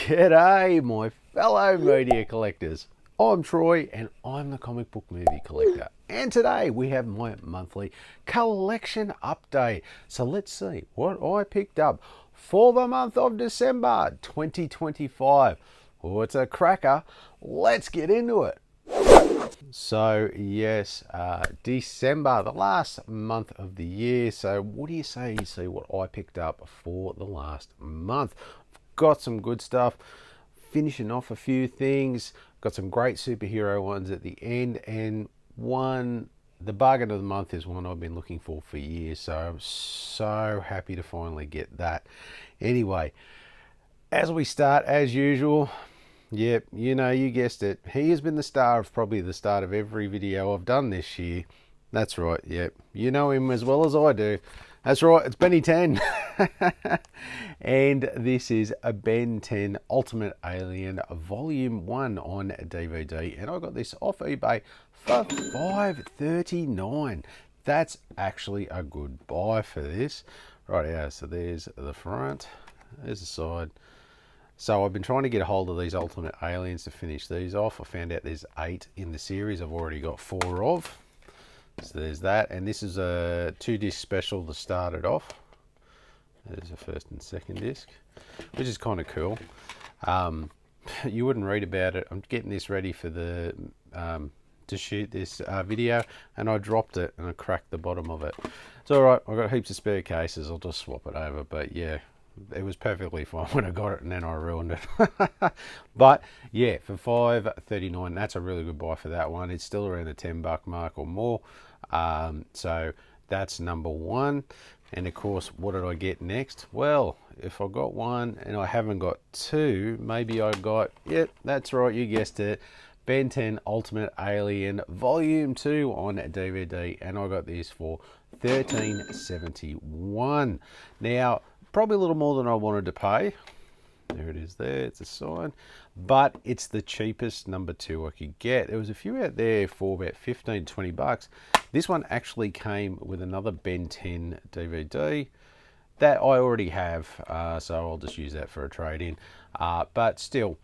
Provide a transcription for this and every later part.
G'day, my fellow media collectors. I'm Troy and I'm the comic book movie collector. And today we have my monthly collection update. So let's see what I picked up for the month of December 2025. Oh, it's a cracker. Let's get into it. So yes, December, the last month of the year. So what do you say you see what I picked up for the last month? Got some good stuff, finishing off a few things, got some great superhero ones at the end, and the bargain of the month is one I've been looking for years, so I'm so happy to finally get that. Anyway, as we start, as usual, yep, you guessed it, he has been the star of probably the start of every video I've done this year. That's right, yep, you know him as well as I do. That's right, it's Benny 10. And this is a Ben 10 Ultimate Alien Volume 1 on DVD. And I got this off eBay for $5.39. That's actually a good buy for this. Right, yeah, so there's the front, there's the side. So I've been trying to get a hold of these Ultimate Aliens to finish these off. I found out there's 8 in the series. I've already got 4 of. So there's that, and this is a 2-disc special to start it off. There's the first and second disc, which is kind of cool. You wouldn't read about it. I'm getting this ready for the to shoot this video, and I dropped it and I cracked the bottom of it. It's all right. I've got heaps of spare cases. I'll just swap it over. But yeah, it was perfectly fine when I got it, and then I ruined it. But yeah, for $5.39, that's a really good buy for that one. It's still around the $10 mark or more. So that's number one. And of course, what did I get next? Well, if I got one and I haven't got two, maybe I got, yep, that's right, you guessed it, Ben 10 Ultimate Alien Volume 2 on DVD, and I got this for $13.71. Now, probably a little more than I wanted to pay. There it is there, it's a sign. But it's the cheapest number 2 I could get. There was a few out there for about 15, 20 bucks. This one actually came with another Ben 10 DVD that I already have, so I'll just use that for a trade-in. But still,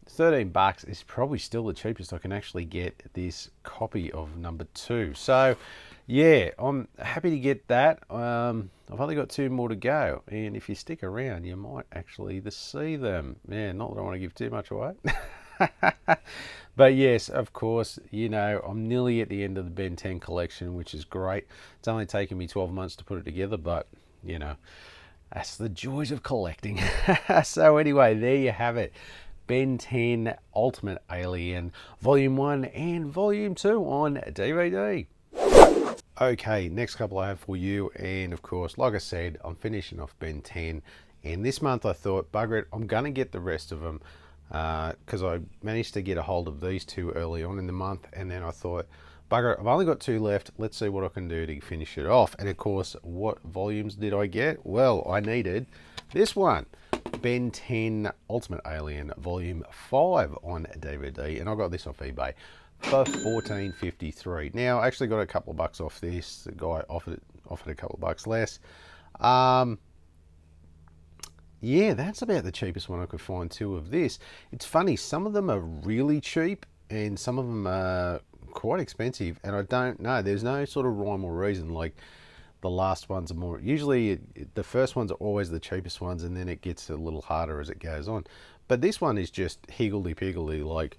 13 bucks is probably still the cheapest I can actually get this copy of number 2. So yeah, I'm happy to get that. I've only got 2 more to go, and if you stick around, you might actually see them. Yeah, not that I want to give too much away. But yes, of course, I'm nearly at the end of the Ben 10 collection, which is great. It's only taken me 12 months to put it together, but that's the joys of collecting. So anyway, there you have it. Ben 10 Ultimate Alien Volume 1 and Volume 2 on DVD. Okay, next couple I have for you, and of course, like I said, I'm finishing off Ben 10, and this month I thought, bugger it, I'm going to get the rest of them, because I managed to get a hold of these 2 early on in the month, and then I thought, bugger it, I've only got 2 left, let's see what I can do to finish it off. And of course, what volumes did I get? Well, I needed this one, Ben 10 Ultimate Alien Volume 5 on DVD, and I got this off eBay for $14.53. Now, I actually got a couple of bucks off this. The guy offered a couple of bucks less. Yeah, that's about the cheapest one I could find too of this. It's funny, some of them are really cheap and some of them are quite expensive, and I don't know. There's no sort of rhyme or reason. Like, the last ones are more, usually the first ones are always the cheapest ones, and then it gets a little harder as it goes on. But this one is just higgledy-piggledy, like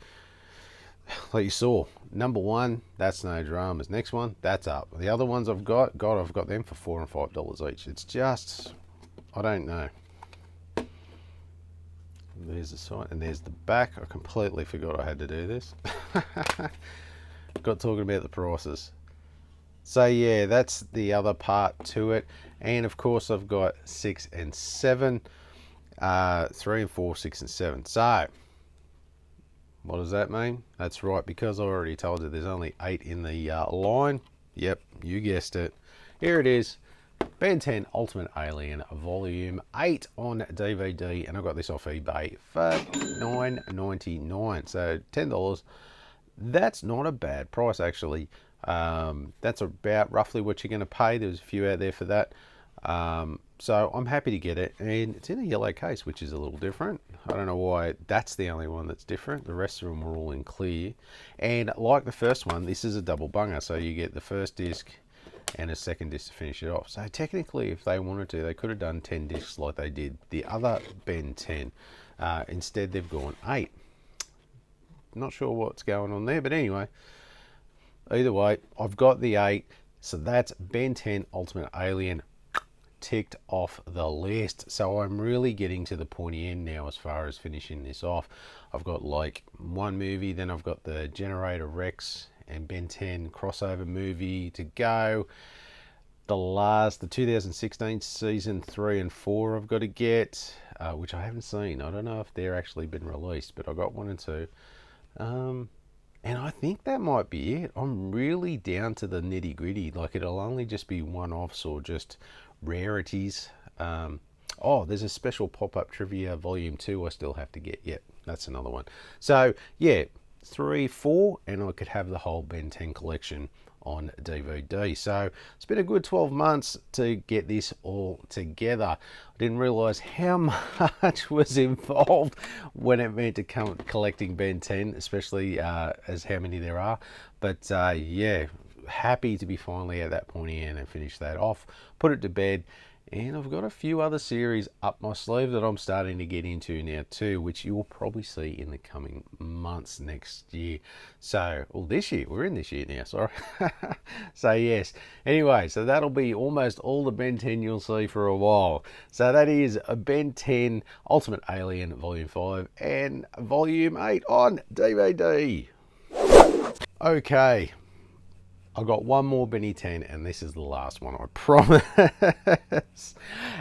you saw. Number 1, that's no dramas. Next one, that's up. The other ones I've got them for $4 and $5 each. It's just, I don't know. There's the side, and there's the back. I completely forgot I had to do this. Got talking about the prices. So yeah, that's the other part to it. And of course, I've got 6 and 7, 3 and 4, 6 and 7. So what does that mean? That's right, because I already told you there's only 8 in the line. Yep, you guessed it. Here it is, Ben 10 Ultimate Alien Volume 8 on DVD, and I got this off eBay for $9.99, so $10. That's not a bad price, actually. That's about roughly what you're going to pay. There's a few out there for that. So I'm happy to get it, and it's in a yellow case, which is a little different. I don't know why that's the only one that's different. The rest of them are all in clear. And like the first one, this is a double bunger, so you get the first disc and a second disc to finish it off. So technically, if they wanted to, they could have done 10 discs like they did the other Ben 10. Instead, they've gone 8. Not sure what's going on there, but anyway, either way, I've got the 8. So that's Ben 10 Ultimate Alien ticked off the list. So I'm really getting to the pointy end now as far as finishing this off. I've got like one movie, then I've got the Generator Rex and Ben 10 crossover movie to go. The 2016 season 3 and 4 I've got to get, which I haven't seen. I don't know if they're actually been released, but I got 1 and 2. And I think that might be it. I'm really down to the nitty gritty. Like, it'll only just be one-offs or just rarities. Oh, there's a special pop-up trivia volume 2 I still have to get. Yep, that's another one. So yeah, 3, 4, and I could have the whole Ben 10 collection on DVD. So it's been a good 12 months to get this all together. I didn't realize how much was involved when it meant to come collecting Ben 10, especially as how many there are. But yeah, happy to be finally at that pointy end and finish that off, put it to bed. And I've got a few other series up my sleeve that I'm starting to get into now too, which you'll probably see in the coming months next year. So, well, this year, we're in this year now, sorry. So yes, anyway, so that'll be almost all the Ben 10 you'll see for a while. So that is a Ben 10 Ultimate Alien Volume 5 and Volume 8 on DVD. Okay. I've got one more Benny 10, and this is the last one, I promise.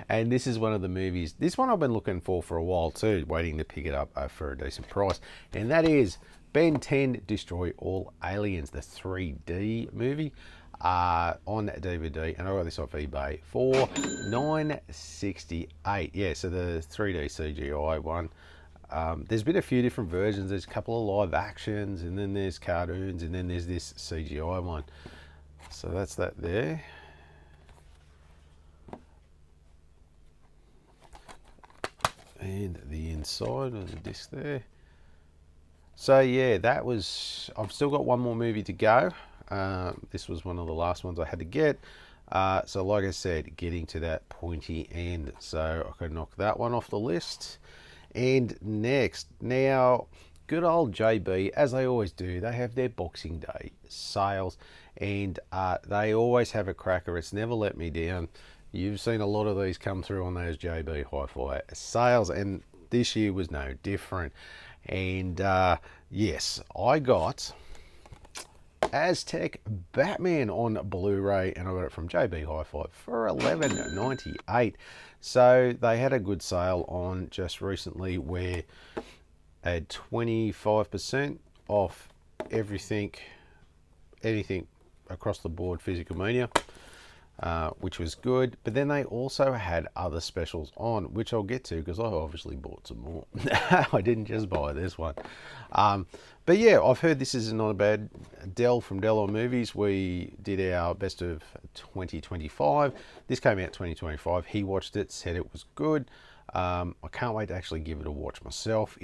And this is one of the movies. This one I've been looking for a while too, waiting to pick it up for a decent price. And that is Ben 10 Destroy All Aliens, the 3D movie on DVD. And I got this off eBay for $9.68. Yeah, so the 3D CGI one. There's been a few different versions. There's a couple of live actions, and then there's cartoons, and then there's this CGI one. So that's that there. And the inside of the disc there. So yeah, that was, I've still got one more movie to go. This was one of the last ones I had to get. So like I said, getting to that pointy end. So I could knock that one off the list. And next, now, good old JB, as they always do, they have their Boxing Day sales, and they always have a cracker. It's never let me down. You've seen a lot of these come through on those JB HiFi sales, and this year was no different. And yes, I got Aztec Batman on Blu-ray, and I got it from JB Hi-Fi for $11.98. So they had a good sale on just recently where they had 25% off everything, anything across the board physical media, which was good. But then they also had other specials on, which I'll get to because I obviously bought some more. I didn't just buy this one. But yeah, I've heard this is not a bad. Dell from Dell on Movies, we did our best of 2025. This came out 2025. He watched it, said it was good. I can't wait to actually give it a watch myself.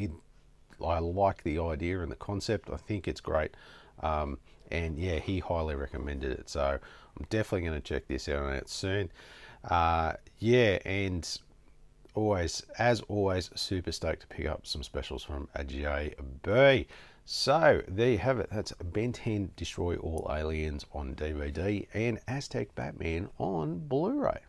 I like the idea and the concept. I think it's great. And yeah, he highly recommended it. So I'm definitely going to check this out soon. Yeah, and as always, super stoked to pick up some specials from a JB. So there you have it. That's Ben 10 Destroy All Aliens on DVD and Aztec Batman on Blu-ray.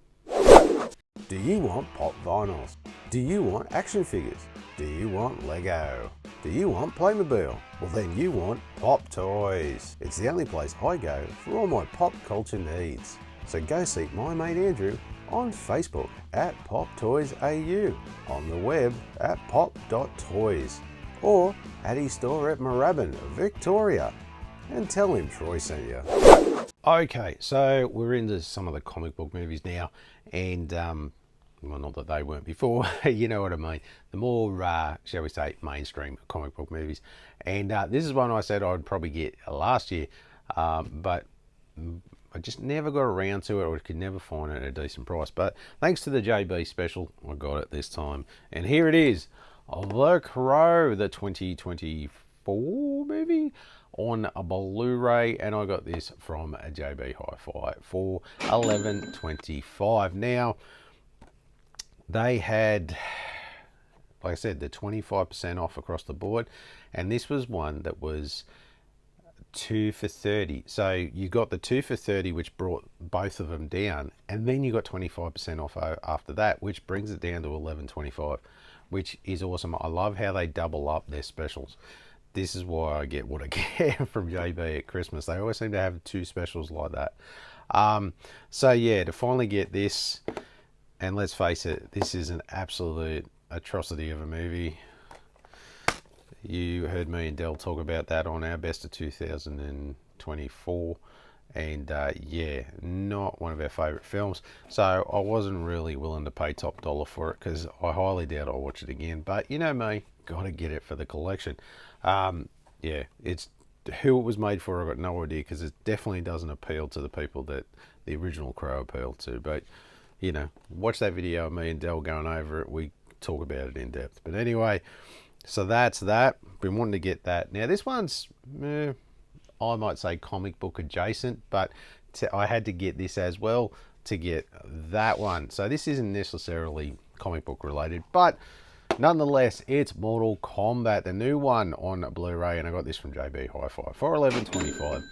Do you want pop vinyls? Do you want action figures? Do you want Lego? Do you want Playmobil? Well, then you want Pop Toys. It's the only place I go for all my pop culture needs. So go seek my mate Andrew on Facebook at Pop Toys AU, on the web at pop.toys, or at his store at Moorabbin, Victoria, and tell him Troy sent you. Okay, so we're into some of the comic book movies now, and well, not that they weren't before, you know what I mean. The more, shall we say, mainstream comic book movies. And this is one I said I'd probably get last year, but I just never got around to it, or could never find it at a decent price. But thanks to the JB special, I got it this time. And here it is, The Crow, the 2024 movie on a Blu-ray, and I got this from a JB Hi-Fi for $11.25. Now, they had, like I said, the 25% off across the board, and this was one that was 2 for 30. So you got the 2 for 30, which brought both of them down, and then you got 25% off after that, which brings it down to $11.25, which is awesome. I love how they double up their specials. This is why I get what I get from JB at Christmas. They always seem to have two specials like that. So yeah, to finally get this, and let's face it, this is an absolute atrocity of a movie. You heard me and Del talk about that on our best of 2024, and yeah, not one of our favourite films. So I wasn't really willing to pay top dollar for it, because I highly doubt I'll watch it again. But you know me, gotta get it for the collection. Yeah, it's who it was made for, I've got no idea, because it definitely doesn't appeal to the people that the original Crow appealed to. But you know, watch that video of me and Del going over it. We talk about it in depth. But anyway, so that's that. Been wanting to get that. Now this one's, I might say comic book adjacent, but I had to get this as well to get that one. So this isn't necessarily comic book related, but nonetheless, it's Mortal Kombat, the new one on Blu-ray, and I got this from JB Hi-Fi for $11.25.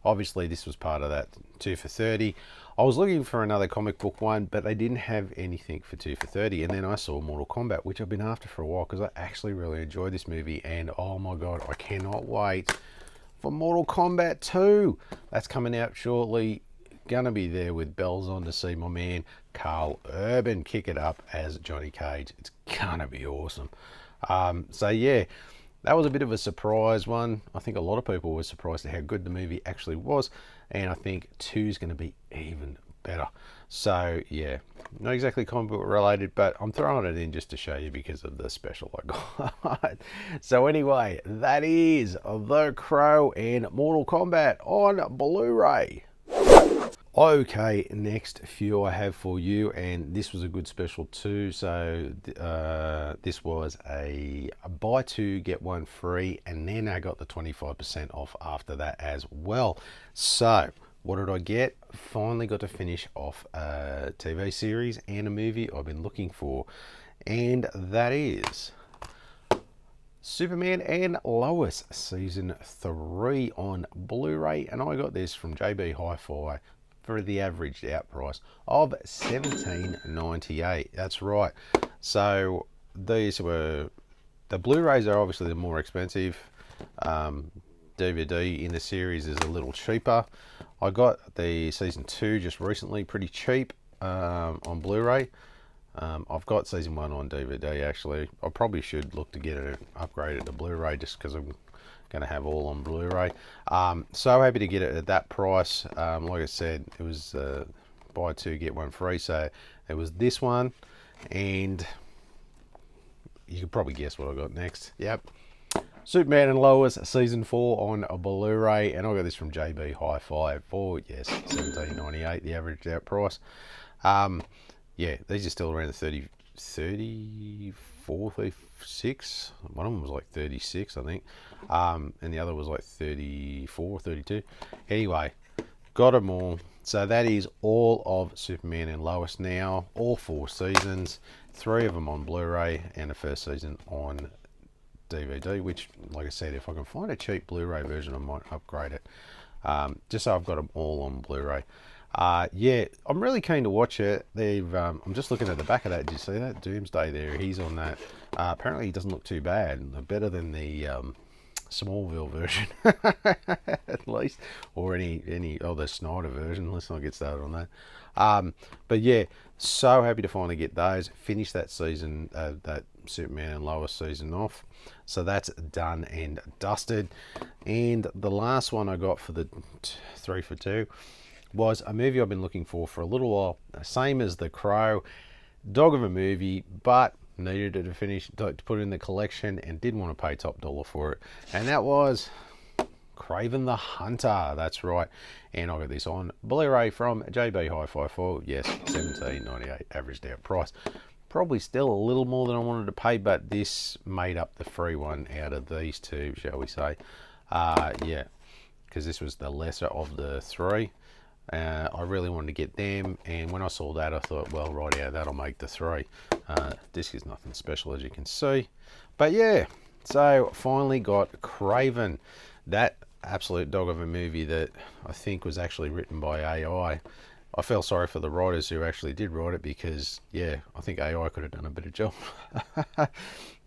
Obviously, this was part of that 2 for 30. I was looking for another comic book one, but they didn't have anything for 2 for 30. And then I saw Mortal Kombat, which I've been after for a while, because I actually really enjoyed this movie. And oh my God, I cannot wait for Mortal Kombat 2. That's coming out shortly. Gonna be there with bells on to see my man Carl Urban kick it up as Johnny Cage. It's gonna be awesome. So yeah, that was a bit of a surprise one. I think a lot of people were surprised at how good the movie actually was, and I think 2 is going to be even better. So yeah, not exactly comic book related, but I'm throwing it in just to show you because of the special I got. So anyway, that is The Crow and Mortal Kombat on Blu-ray. Okay, next few I have for you, and this was a good special too. So this was a buy two get one free, and then I got the 25% off after that as well. So what did I get? Finally got to finish off a TV series and a movie I've been looking for, and that is Superman and Lois season 3 on Blu-ray, and I got this from JB Hi-Fi for the averaged out price of $17.98. That's right. So these were, the Blu-rays are obviously the more expensive. DVD in the series is a little cheaper. I got the season 2 just recently, pretty cheap on Blu-ray. I've got season 1 on DVD actually. I probably should look to get it upgraded to Blu-ray, just because I'm going to have all on Blu-ray. So happy to get it at that price. Like I said, it was buy two get one free, so it was this one, and you could probably guess what I got next. Yep, Superman and Lois season 4 on a Blu-ray, and I got this from JB Hi-Fi for, yes, $17.98, the average out price. Yeah, these are still around the 34, 36. One of them was like 36, I think. And the other was like 34, 32. Anyway, got them all. So that is all of Superman and Lois now. All 4 seasons. 3 of them on Blu-ray and the first season on DVD, which, like I said, if I can find a cheap Blu-ray version, I might upgrade it. Just so I've got them all on Blu-ray. Yeah, I'm really keen to watch it. I'm just looking at the back of that. Did you see that? Doomsday there. He's on that. Apparently he doesn't look too bad. Better than the Smallville version, at least. Or any other Snyder version. Let's not get started on that. But yeah, so happy to finally get those. Finish that season, that Superman and Lois season off. So that's done and dusted. And the last one I got for the 3 for 2 was a movie I've been looking for a little while. Same as The Crow. Dog of a movie, but needed it to finish, to put it in the collection, and didn't want to pay top dollar for it. And that was Kraven the Hunter, that's right. And I got this on Blu-ray from JB Hi-Fi for, yes, $17.98 averaged out price. Probably still a little more than I wanted to pay, but this made up the free one out of these two, shall we say. Yeah, because this was the lesser of the three. I really wanted to get them, and when I saw that, I thought, well, right, yeah, that'll make the three. Disc is nothing special, as you can see. But yeah, so finally got Kraven, that absolute dog of a movie that I think was actually written by AI. I felt sorry for the writers who actually did write it, because, yeah, I think AI could have done a better job.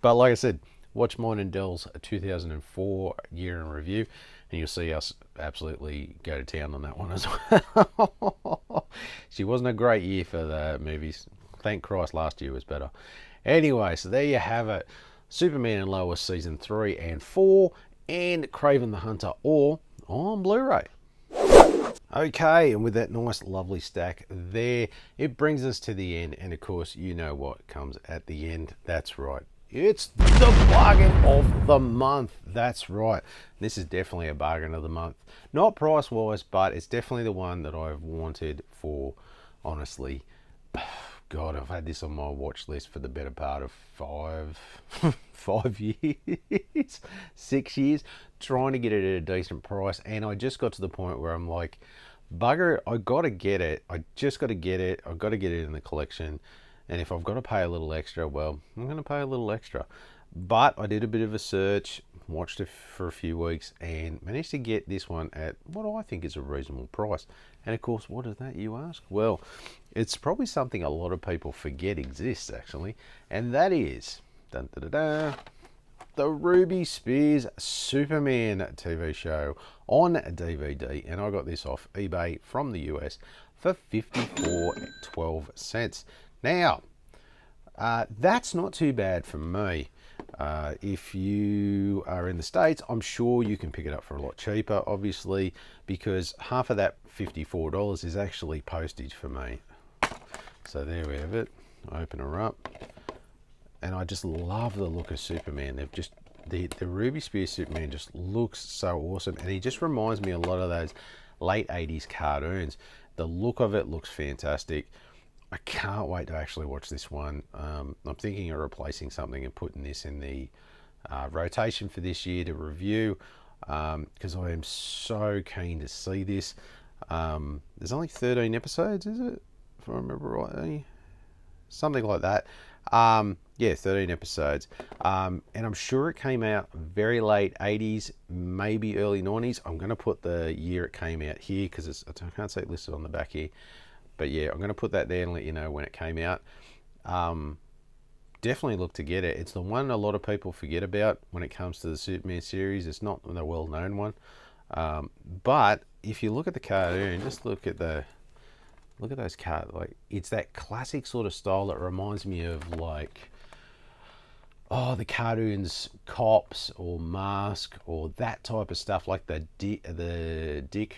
But like I said, watch mine and Dell's 2004 year in review, and you'll see us absolutely go to town on that one as well. She wasn't a great year for the movies. Thank Christ last year was better. Anyway, so there you have it. Superman and Lois season 3 and 4, and Kraven the Hunter all on Blu-ray. Okay, and with that nice lovely stack there, it brings us to the end, and of course you know what comes at the end. That's right, it's the bargain of the month. That's right, this is definitely a bargain of the month, not price wise, but it's definitely the one that I've wanted for, honestly, God, I've had this on my watch list for the better part of 5 years, 6 years, trying to get it at a decent price. And I just got to the point where I'm like, bugger it, I gotta get it. I just gotta get it. I've got to get it in the collection. And if I've got to pay a little extra, well, I'm going to pay a little extra. But I did a bit of a search, watched it for a few weeks, and managed to get this one at what I think is a reasonable price. And of course, what is that, you ask? Well, it's probably something a lot of people forget exists, actually, and that is dun, da, da, da, the Ruby Spears Superman TV show on DVD. And I got this off eBay from the US for $54.12. Now, that's not too bad for me. If you are in the States, I'm sure you can pick it up for a lot cheaper, obviously, because half of that $54 is actually postage for me. So there we have it. I open her up, and I just love the look of Superman. They've just, the Ruby Spears Superman just looks so awesome, and he just reminds me a lot of those late 80s cartoons. The look of it looks fantastic. I can't wait to actually watch this one. I'm thinking of replacing something and putting this in the rotation for this year to review, because I am so keen to see this. There's only 13 episodes, is it? If I remember rightly. Something like that. Yeah, 13 episodes. And I'm sure it came out very late 80s, maybe early 90s. I'm going to put the year it came out here, because I can't see it listed on the back here. But yeah, I'm going to put that there and let you know when it came out. Definitely look to get it. It's the one a lot of people forget about when it comes to the Superman series. It's not the well-known one. But if you look at the cartoon, just look at those cards. Like, it's that classic sort of style that reminds me of, like, the cartoons Cops or Mask or that type of stuff, like the Dick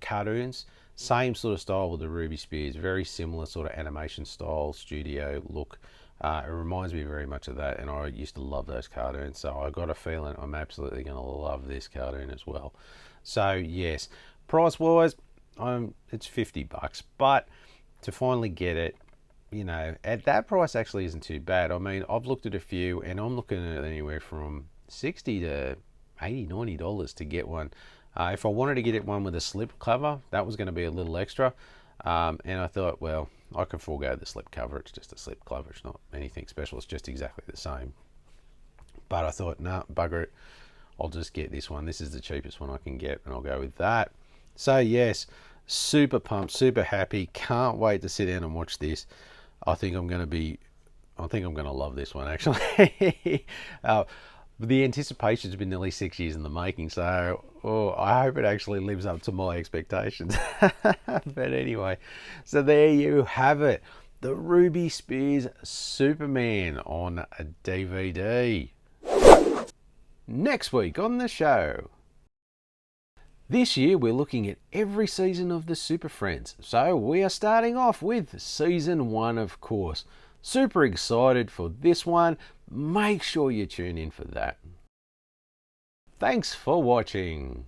cartoons. Same sort of style with the Ruby Spears, very similar sort of animation style, studio look. It reminds me very much of that, and I used to love those cartoons, so I got a feeling I'm absolutely going to love this cartoon as well. So yes, price wise, it's $50, but to finally get it, you know, at that price actually isn't too bad. I mean, I've looked at a few, and I'm looking at anywhere from $60 to $80, $90 to get one. If I wanted to get it one with a slip cover, that was going to be a little extra. And I thought, well, I can forego the slip cover. It's just a slip cover. It's not anything special. It's just exactly the same. But I thought, nah, bugger it. I'll just get this one. This is the cheapest one I can get, and I'll go with that. So yes, super pumped, super happy. Can't wait to sit down and watch this. I think I'm going to love this one, actually. The anticipation's been nearly 6 years in the making, so I hope it actually lives up to my expectations. But anyway, so there you have it. The Ruby Spears Superman on a DVD. Next week on the show. This year we're looking at every season of the Super Friends. So we are starting off with season 1, of course. Super excited for this one. Make sure you tune in for that. Thanks for watching.